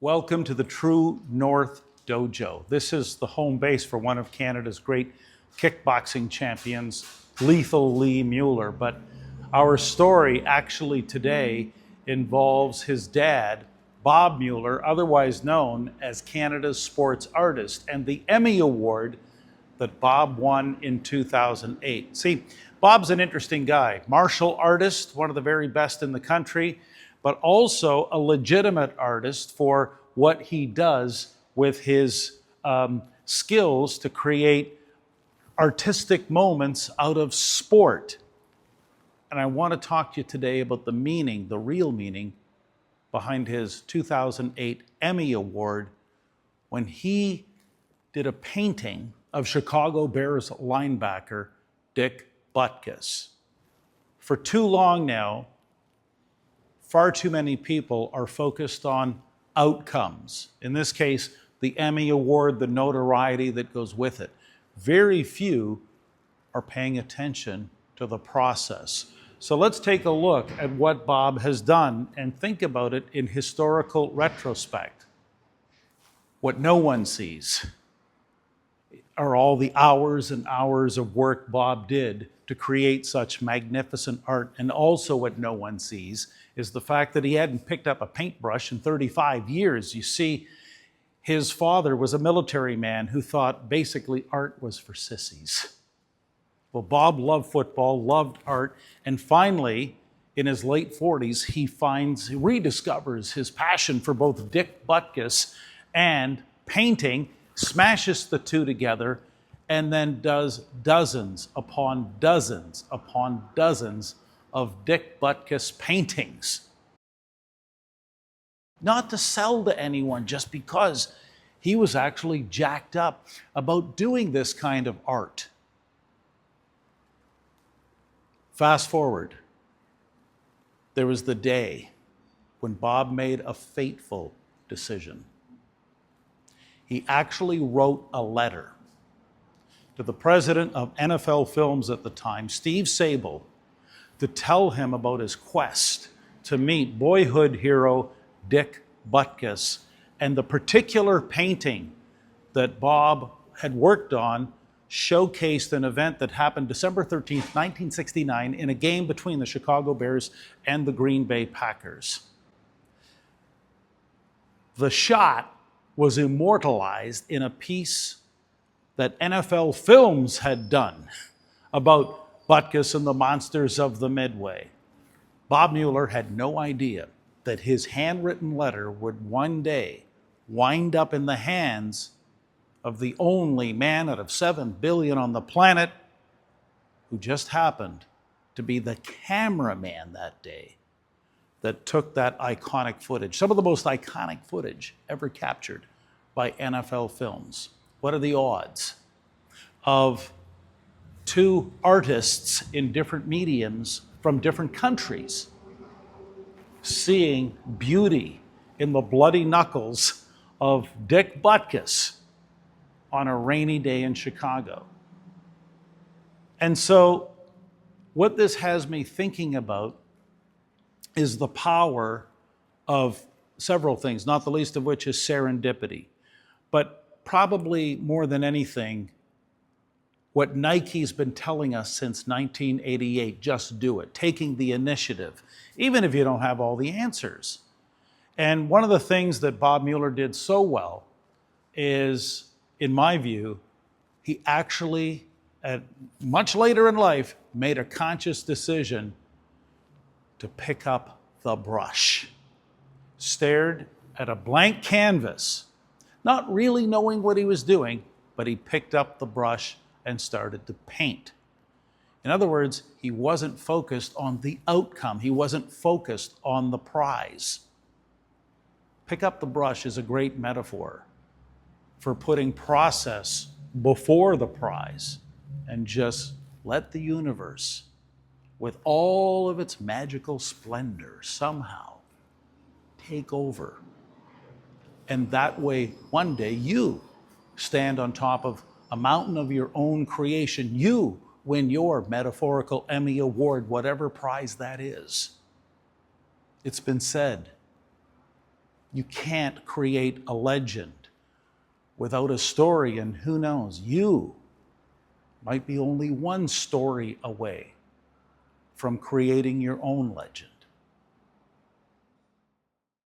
Welcome to the True North Dojo. This is the home base for one of Canada's great kickboxing champions, Lethal Lee Mueller. But our story actually today involves his dad, Bob Mueller, otherwise known as Canada's sports artist, and the Emmy Award that Bob won in 2008. See, Bob's an interesting guy, martial artist, one of the very best in the country, but also a legitimate artist for what he does with his skills to create artistic moments out of sport. And I want to talk to you today about the meaning, the real meaning, behind his 2008 Emmy Award when he did a painting of Chicago Bears linebacker Dick Butkus. For too long now, far too many people are focused on outcomes. In this case, the Emmy Award, the notoriety that goes with it. Very few are paying attention to the process. So let's take a look at what Bob has done and think about it in historical retrospect. What no one sees are all the hours and hours of work Bob did to create such magnificent art. And also what no one sees is the fact that he hadn't picked up a paintbrush in 35 years. You see, his father was a military man who thought basically art was for sissies. Well, Bob loved football, loved art, and finally, in his late 40s, he rediscovers his passion for both Dick Butkus and painting, smashes the two together, and then does dozens upon dozens upon dozens of Dick Butkus paintings. Not to sell to anyone, just because he was actually jacked up about doing this kind of art. Fast forward, there was the day when Bob made a fateful decision. He actually wrote a letter to the president of NFL Films at the time, Steve Sabol, to tell him about his quest to meet boyhood hero Dick Butkus and the particular painting that Bob had worked on showcased an event that happened December 13th, 1969 in a game between the Chicago Bears and the Green Bay Packers. The shot was immortalized in a piece that NFL Films had done about Butkus and the monsters of the Midway. Bob Mueller had no idea that his handwritten letter would one day wind up in the hands of the only man out of 7 billion on the planet who just happened to be the cameraman that day that took that iconic footage, some of the most iconic footage ever captured by NFL Films. What are the odds of two artists in different mediums from different countries seeing beauty in the bloody knuckles of Dick Butkus on a rainy day in Chicago? And so what this has me thinking about is the power of several things, not the least of which is serendipity. But probably more than anything, what Nike's been telling us since 1988, just do it, taking the initiative, even if you don't have all the answers. And one of the things that Bob Mueller did so well is, in my view, he actually, at much later in life, made a conscious decision to pick up the brush. Stared at a blank canvas, not really knowing what he was doing, but he picked up the brush and started to paint. In other words, he wasn't focused on the outcome. He wasn't focused on the prize. Pick up the brush is a great metaphor for putting process before the prize and just let the universe, with all of its magical splendor, somehow take over. And that way, one day, you stand on top of a mountain of your own creation. You win your metaphorical Emmy Award, whatever prize that is. It's been said You can't create a legend without a story, and who knows, you might be only one story away from creating your own legend.